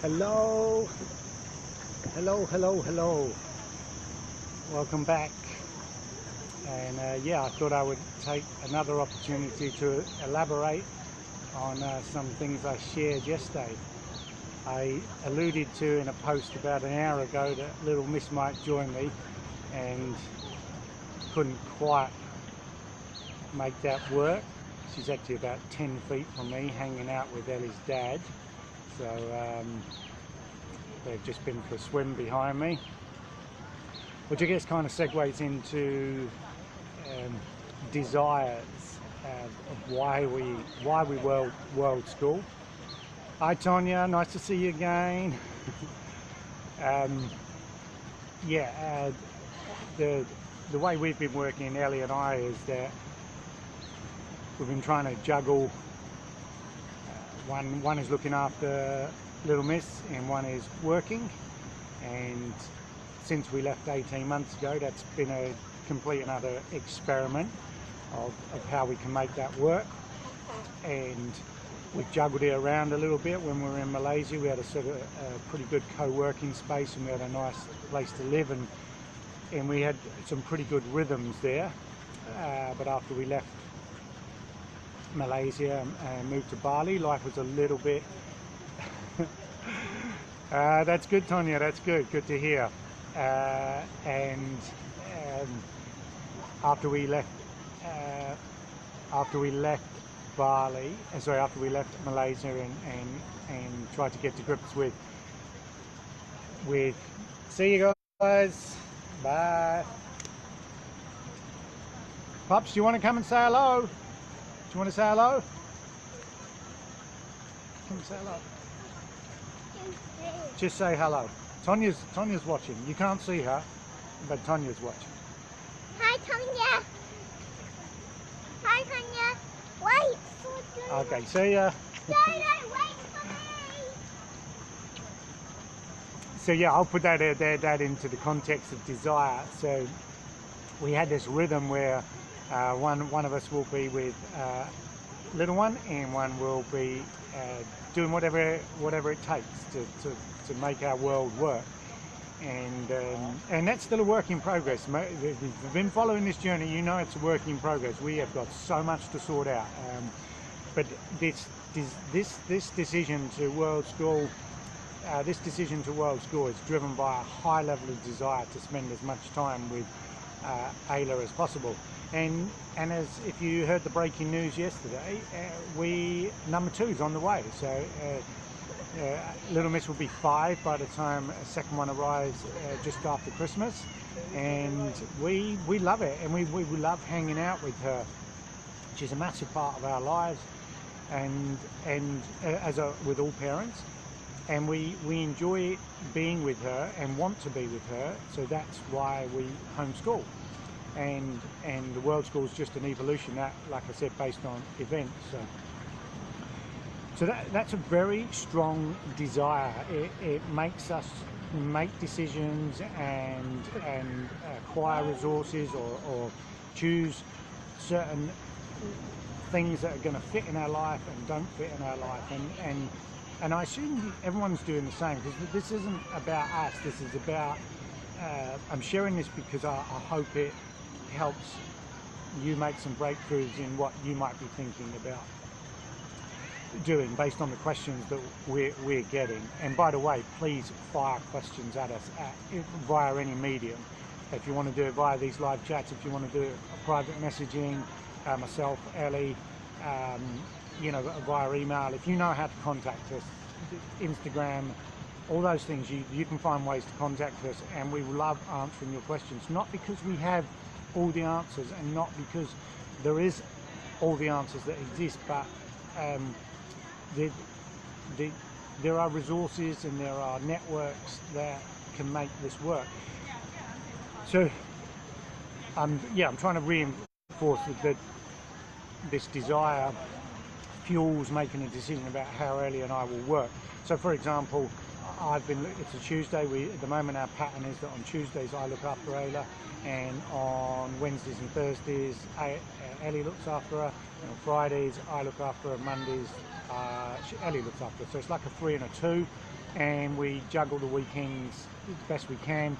Hello, hello. Welcome back. And yeah, I thought I would take another opportunity to elaborate on some things I shared yesterday. I alluded to in a post about an hour ago that little Miss might join me, and couldn't quite make that work. She's actually about 10 feet from me, hanging out with Ellie's dad. So they've just been for a swim behind me, which I guess kind of segues into desires of why we world school. Hi Tonya, nice to see you again. Yeah, the way we've been working, Ellie and I, is that we've been trying to juggle. One is looking after little Miss and one is working, and since we left 18 months ago, that's been a complete and utter experiment of how we can make that work. And we've juggled it around a little bit. When we were in Malaysia, we had a sort of a pretty good co-working space, and we had a nice place to live, and we had some pretty good rhythms there. But after we left Malaysia and moved to Bali, life was a little bit that's good, Tonya, that's good to hear. And after we left Bali, after we left Malaysia and tried to get to grips with see you guys, bye. Pups, do you want to come and say hello? Do you want to say hello? Come and say hello. Just say hello. Tonya's watching. You can't see her, but Tonya's watching. Hi Tonya. Hi Tonya. Wait for me. Okay, see ya. No, wait for me. So yeah, I'll put that into the context of desire. So we had this rhythm where one of us will be with little one, and one will be doing whatever it takes to make our world work. And that's still a work in progress. If you've been following this journey, you know it's a work in progress. We have got so much to sort out. But this decision to world school, is driven by a high level of desire to spend as much time with Ayla as possible. And as if you heard the breaking news yesterday, number 2 is on the way. So little Miss will be 5 by the time a second one arrives just after Christmas, and we love it, and we love hanging out with her. She's a massive part of our lives, and with all parents, and we enjoy being with her and want to be with her. So that's why we homeschool. And the world school is just an evolution, that, like I said, based on events. So that's a very strong desire. It makes us make decisions and acquire resources or choose certain things that are going to fit in our life and don't fit in our life. And I assume everyone's doing the same, because this isn't about us. This is about, I'm sharing this because I hope it helps you make some breakthroughs in what you might be thinking about doing based on the questions that we're getting. And by the way, please fire questions at us via any medium. If you want to do it via these live chats, if you want to do it private messaging, myself, Ellie, via email, if you know how to contact us, Instagram, all those things, you can find ways to contact us, and we love answering your questions, not because we have all the answers and not because there is all the answers that exist, but there are resources and there are networks that can make this work. So I'm trying to reinforce that this desire fuels making a decision about how Ellie and I will work. So for example, it's a Tuesday. At the moment our pattern is that on Tuesdays I look after Ayla, and on Wednesdays and Thursdays Ellie looks after her, and on Fridays I look after her, Mondays Ellie looks after her. So it's like a 3 and a 2, and we juggle the weekends as best we can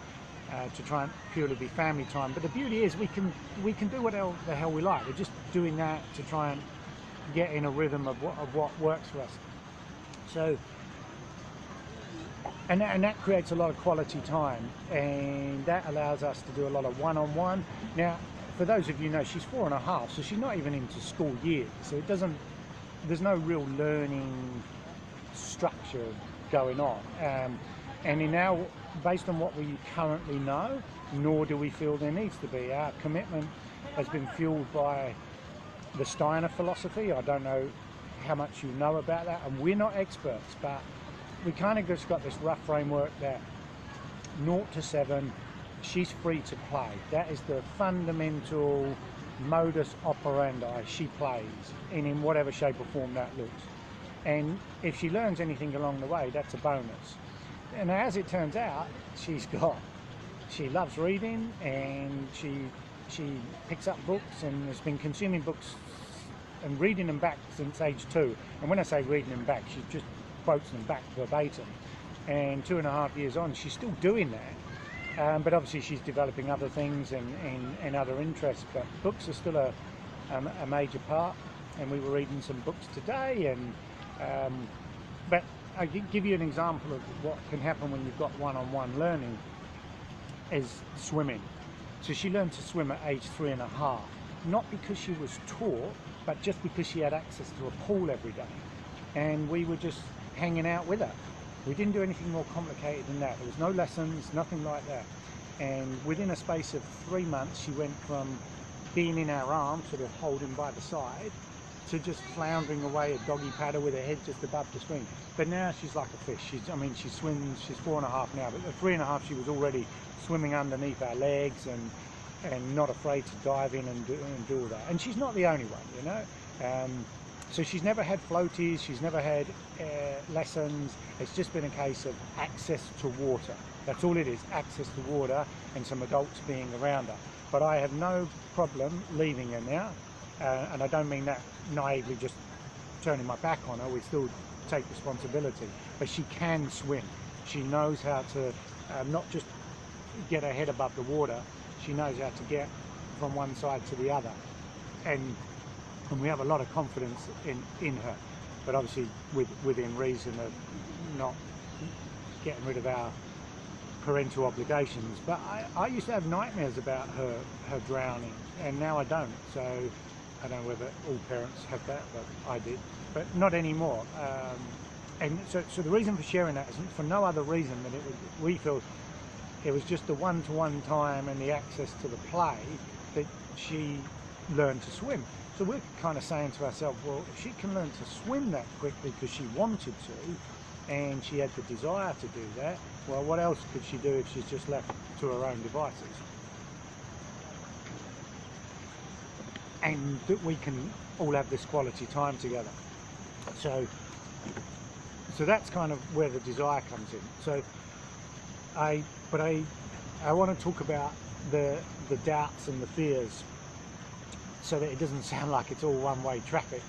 to try and purely be family time. But the beauty is we can do what the hell we like. We're just doing that to try and get in a rhythm of what works for us. So, and that creates a lot of quality time, and that allows us to do a lot of one-on-one. Now, for those of you who know, she's 4.5, so she's not even into school years. So there's no real learning structure going on. And in our, based on what we currently know, nor do we feel there needs to be. Our commitment has been fueled by the Steiner philosophy. I don't know how much you know about that, and we're not experts, but we kind of just got this rough framework that 0 to 7, she's free to play. That is the fundamental modus operandi. She plays, and in whatever shape or form that looks. And if she learns anything along the way, that's a bonus. And as it turns out, she loves reading, and she picks up books and has been consuming books and reading them back since age 2. And when I say reading them back, she just quotes them back verbatim. And 2.5 years on, she's still doing that. But obviously she's developing other things and other interests, but books are still a major part. And we were reading some books today, and but I give you an example of what can happen when you've got one-on-one learning is swimming. So she learned to swim at age 3.5, not because she was taught, but just because she had access to a pool every day. And we were just hanging out with her. We didn't do anything more complicated than that. There was no lessons, nothing like that. And within a space of 3 months, she went from being in our arms, sort of holding by the side, to just floundering away a doggy paddle with her head just above the screen. But now she's like a fish. She swims, she's 4.5 now, but at 3.5 she was already swimming underneath our legs and not afraid to dive in and do all that. And she's not the only one, you know. So she's never had floaties, she's never had lessons. It's just been a case of access to water. That's all it is, access to water and some adults being around her. But I have no problem leaving her now. And I don't mean that naively, just turning my back on her. We still take responsibility, but she can swim. She knows how to not just get her head above the water, she knows how to get from one side to the other, and we have a lot of confidence in her, but obviously within reason of not getting rid of our parental obligations. But I used to have nightmares about her drowning, and now I don't. So I don't know whether all parents have that, but I did, but not anymore. And so the reason for sharing that is for no other reason than we feel it was just the one-to-one time and the access to the play that she learned to swim. So we're kind of saying to ourselves, well, if she can learn to swim that quickly because she wanted to, and she had the desire to do that, well, what else could she do if she's just left to her own devices? And that we can all have this quality time together. So that's kind of where the desire comes in. So I want to talk about the doubts and the fears, so that it doesn't sound like it's all one-way traffic.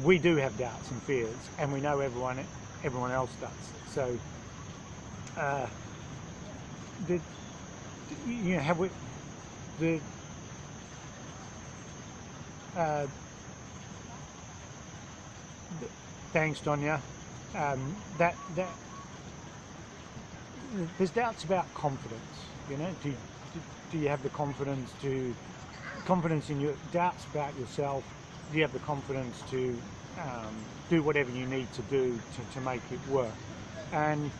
We do have doubts and fears, and we know everyone else does. So thanks, Donya. There's doubts about confidence. You know, do you have the confidence in your doubts about yourself? Do you have the confidence to do whatever you need to do to make it work? And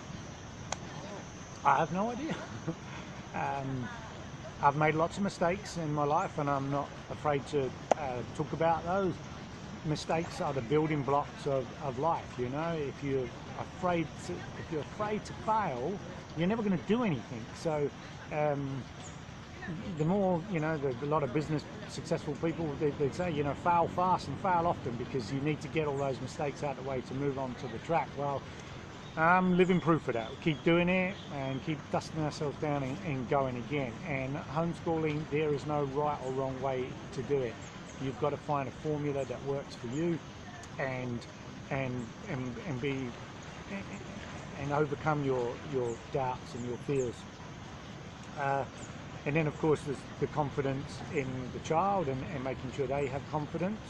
I have no idea. I've made lots of mistakes in my life, and I'm not afraid to talk about those. Mistakes are the building blocks of life. You know, if you're afraid to fail, you're never going to do anything. So the more, you know, a lot of business successful people, they say, you know, fail fast and fail often, because you need to get all those mistakes out of the way to move on to the track. Well, I'm living proof of that. We keep doing it and keep dusting ourselves down and going again. And homeschooling, there is no right or wrong way to do it. You've got to find a formula that works for you. and be and overcome your doubts and your fears. And then of course there's the confidence in the child and making sure they have confidence.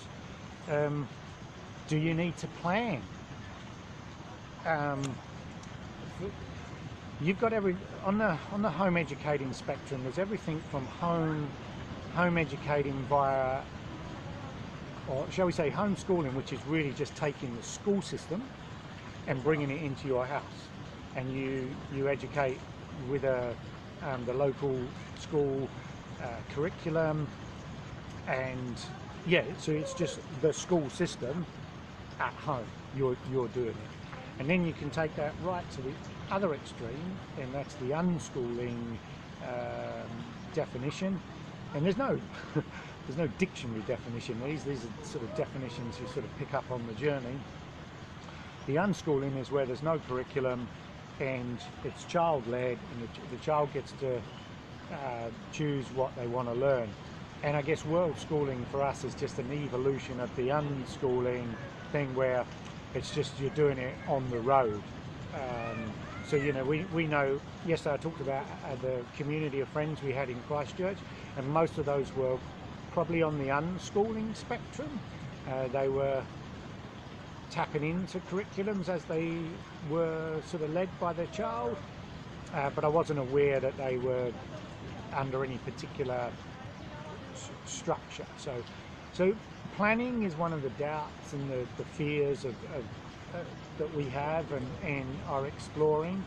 Do you need to plan? You've got on the home educating spectrum. There's everything from home educating via, or shall we say homeschooling, which is really just taking the school system and bringing it into your house, and you educate with the local school curriculum, and yeah, so it's just the school system at home. You're doing it, and then you can take that right to the other extreme, and that's the unschooling definition. And there's no there's no dictionary definition. These are sort of definitions you sort of pick up on the journey. The unschooling is where there's no curriculum and it's child-led, and the child gets to choose what they want to learn. And I guess world schooling for us is just an evolution of the unschooling thing, where it's just you're doing it on the road. So you know, we know, yesterday I talked about the community of friends we had in Christchurch, and most of those were probably on the unschooling spectrum. They were tapping into curriculums as they were sort of led by their child, but I wasn't aware that they were under any particular structure. So planning is one of the doubts and the fears of that we have and are exploring.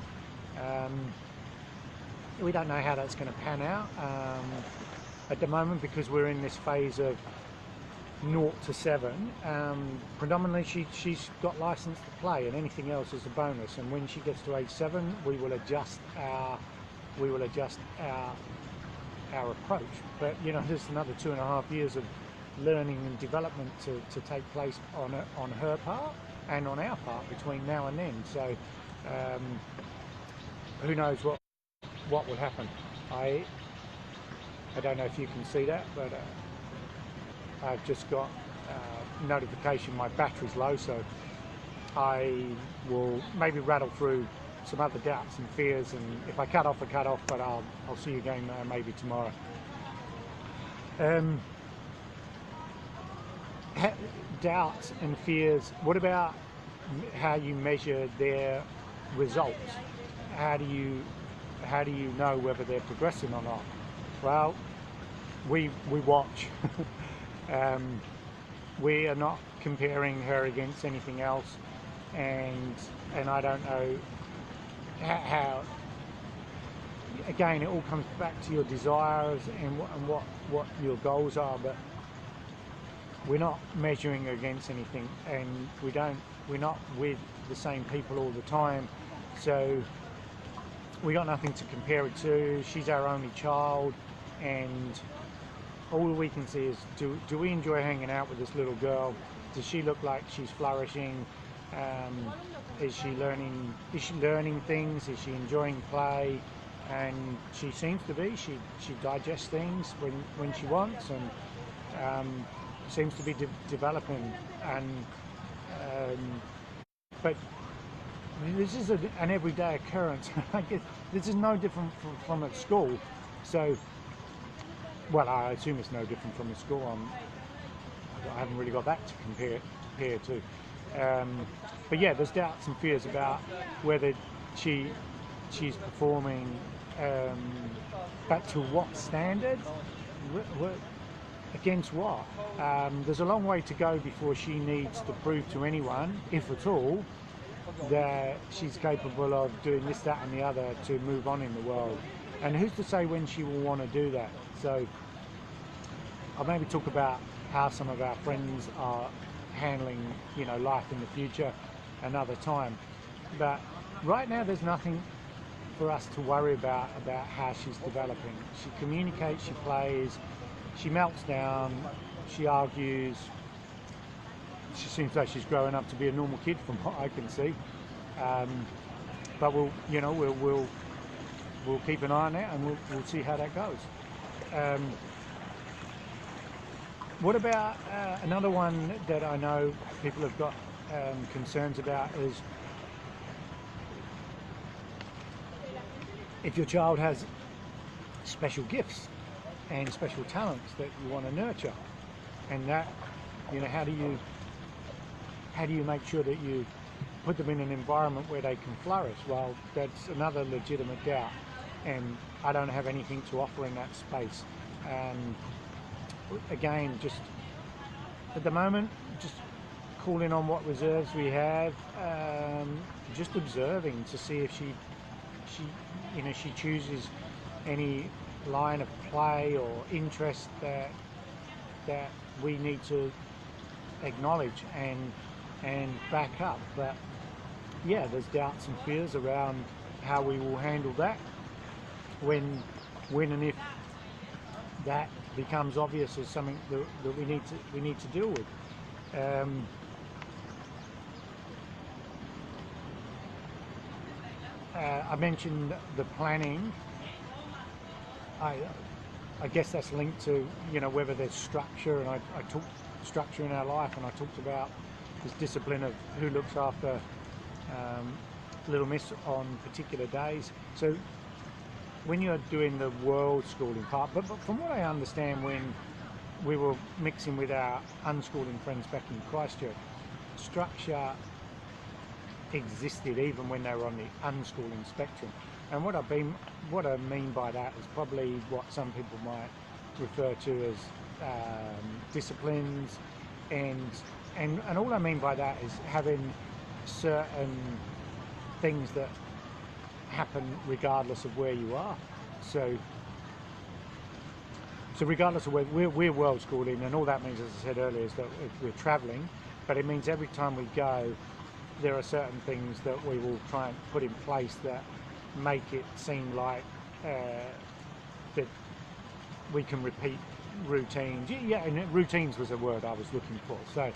We don't know how that's going to pan out at the moment, because we're in this phase of 0 to 7. Predominantly she's got license to play, and anything else is a bonus. And when she gets to age 7, we will adjust our approach. But you know, there's another 2.5 years of learning and development to take place on her part and on our part between now and then. So who knows what will happen. I don't know if you can see that, but I've just got notification my battery's low, so I will maybe rattle through some other doubts and fears, and if I cut off, I cut off, but I'll see you again maybe tomorrow. Doubts and fears, what about how you measure their results? How do you know whether they're progressing or not? Well, we watch. We are not comparing her against anything else, and I don't know how. Again, it all comes back to your desires and what your goals are, but we're not measuring against anything, and we're not with the same people all the time, so we got nothing to compare it to. She's our only child, and all we can see is, do we enjoy hanging out with this little girl? Does she look like she's flourishing? Is she learning things? Is she enjoying play? And she seems to be. She digests things when she wants, and seems to be developing. And but this is an everyday occurrence. I guess this is no different from at school. So, well, I assume it's no different from at school. I haven't really got that to compare to. But yeah, there's doubts and fears about whether she's performing, but to what standard? Against what? There's a long way to go before she needs to prove to anyone, if at all, that she's capable of doing this, that and the other to move on in the world. And who's to say when she will want to do that? So I'll maybe talk about how some of our friends are handling, you know, life in the future another time. But right now there's nothing for us to worry about how she's developing. She communicates, she plays, she melts down, she argues. She seems like she's growing up to be a normal kid from what I can see. But we'll keep an eye on that, and we'll see how that goes. What about another one that I know people have got concerns about is if your child has special gifts and special talents that you want to nurture, and that, you know, how do you make sure that you put them in an environment where they can flourish? Well, that's another legitimate doubt, and I don't have anything to offer in that space. Again, just at the moment, just calling on what reserves we have, just observing to see if she chooses any line of play or interest that we need to acknowledge and back up. But yeah, there's doubts and fears around how we will handle that when and if that becomes obvious as something that we need to deal with. I mentioned the planning. I guess that's linked to, you know, whether there's structure, and I talked structure in our life, and I talked about this discipline of who looks after little miss on particular days. So when you're doing the world schooling part, but from what I understand, when we were mixing with our unschooling friends back in Christchurch, structure existed even when they were on the unschooling spectrum. And what I mean by that is probably what some people might refer to as disciplines, and all I mean by that is having certain things that happen regardless of where you are. So regardless of where we're world schooling, and all that means, as I said earlier, is that we're traveling, but it means every time we go, there are certain things that we will try and put in place that make it seem like that we can repeat routines. Yeah, and routines was a word I was looking for. So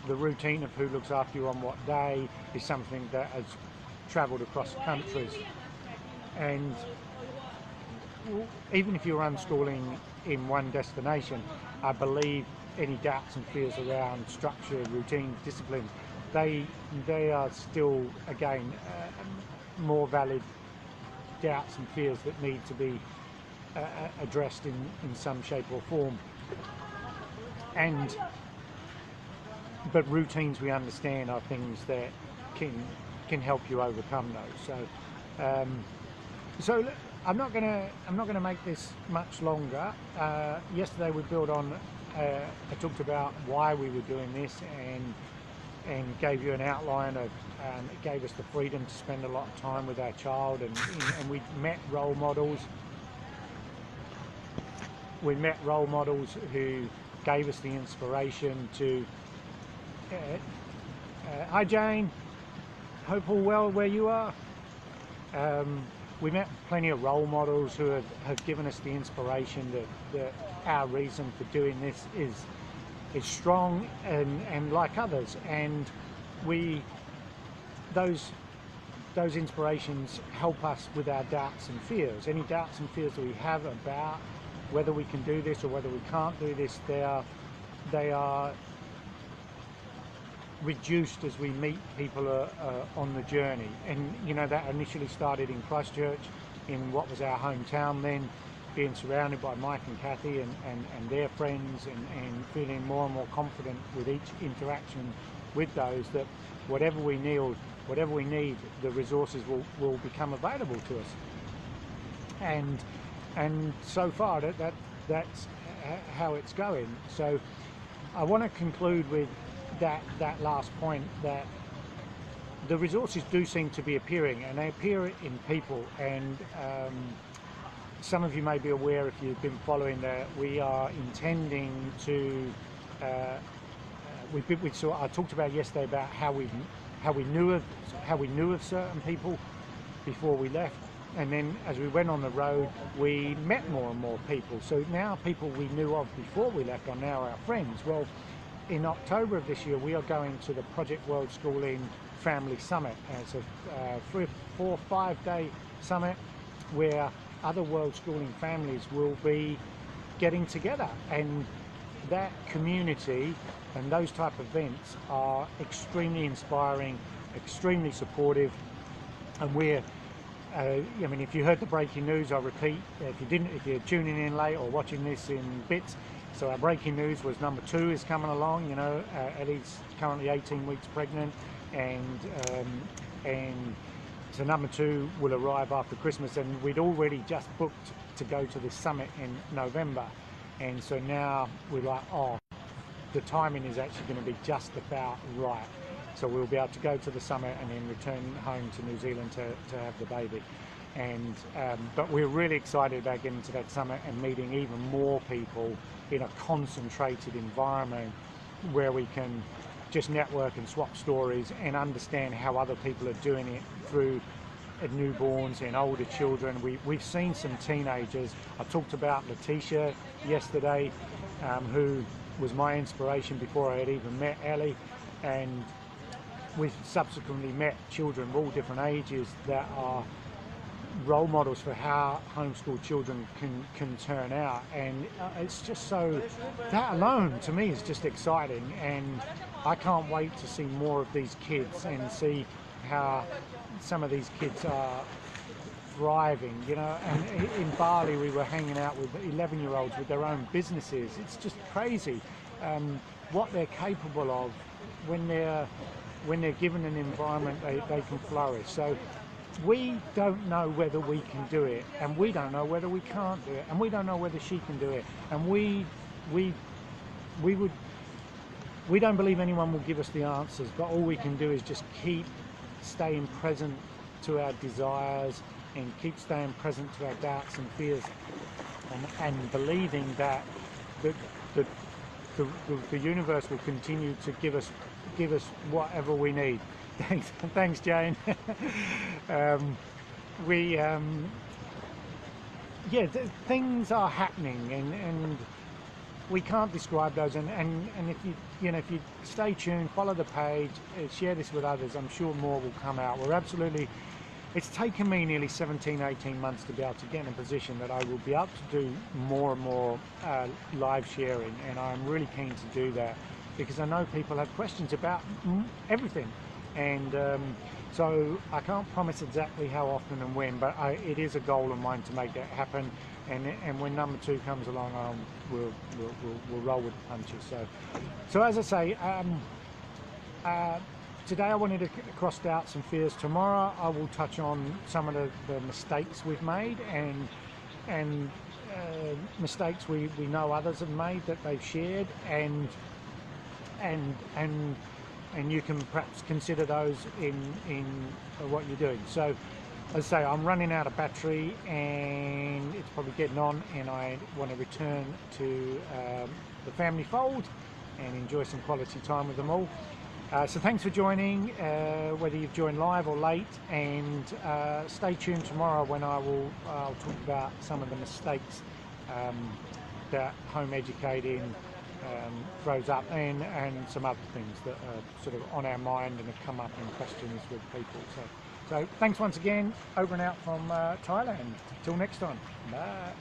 the routine of who looks after you on what day is something that has travelled across countries, and even if you're unschooling in one destination, I believe any doubts and fears around structure, routines, discipline, they are still, again, more valid doubts and fears that need to be addressed in some shape or form. But routines, we understand, are things that can help you overcome those. So I'm not gonna make this much longer. Yesterday we built on. I talked about why we were doing this, and gave you an outline of. It gave us the freedom to spend a lot of time with our child, and we met role models. We met role models who gave us the inspiration to. Hi Jane, hope all well where you are. We met plenty of role models who have given us the inspiration that our reason for doing this is strong and like others, and those inspirations help us with our doubts and fears. Any doubts and fears that we have about whether we can do this or whether we can't do this, they are reduced as we meet people on the journey. And you know, that initially started in Christchurch, in what was our hometown then, being surrounded by Mike and Kathy and their friends, and feeling more and more confident with each interaction with those, that whatever we need, the resources will become available to us. And so far that's how it's going. So I want to conclude with that last point, that the resources do seem to be appearing, and they appear in people. And some of you may be aware, if you've been following, that we are intending to. I talked about yesterday about how we knew of certain people before we left, and then as we went on the road, we met more and more people. So now people we knew of before we left are now our friends. Well, in October of this year, we are going to the Project World Schooling Family Summit. It's a 3, 4, 5 day summit where other world schooling families will be getting together, and that community and those type of events are extremely inspiring, extremely supportive, and we're I mean, if you heard the breaking news, I'll repeat, if you're tuning in late or watching this in bits, so our breaking news was number 2 is coming along. You know, Ellie's currently 18 weeks pregnant, and so number 2 will arrive after Christmas, and we'd already just booked to go to this summit in November, and so now we're like, oh, the timing is actually going to be just about right. So we'll be able to go to the summit and then return home to New Zealand to have the baby. And but we're really excited about getting to that summit and meeting even more people in a concentrated environment where we can just network and swap stories and understand how other people are doing it through newborns and older children. We've seen some teenagers. I talked about Letitia yesterday, who was my inspiration before I had even met Ellie, and we've subsequently met children of all different ages that are role models for how homeschool children can turn out, and it's just so, that alone to me is just exciting, and I can't wait to see more of these kids and see how some of these kids are thriving, you know. And in Bali we were hanging out with 11-year-olds with their own businesses. It's just crazy what they're capable of when they're given an environment they can flourish. So we don't know whether we can do it, and we don't know whether we can't do it, and we don't know whether she can do it, and we don't believe anyone will give us the answers, but all we can do is just keep staying present to our desires and keep staying present to our doubts and fears, and believing that the universe will continue to give us whatever we need. Thanks Jane. Yeah, things are happening, and we can't describe those, and if you stay tuned, follow the page, share this with others, I'm sure more will come out. It's taken me nearly 17-18 months to be able to get in a position that I will be able to do more and more live sharing, and I'm really keen to do that because I know people have questions about everything, and so I can't promise exactly how often and when, but it is a goal of mine to make that happen, and when number 2 comes along, we'll roll with the punches. So as I say, today I wanted to cross doubts and fears. Tomorrow I will touch on some of the mistakes we've made, and mistakes we know others have made that they've shared, and you can perhaps consider those in what you're doing. So as I say, I'm running out of battery and it's probably getting on, and I want to return to the family fold and enjoy some quality time with them all. So thanks for joining, whether you've joined live or late, and stay tuned tomorrow when I'll talk about some of the mistakes that home educating throws up, and some other things that are sort of on our mind and have come up in questions with people. So thanks once again, over and out from Thailand. Till next time, bye.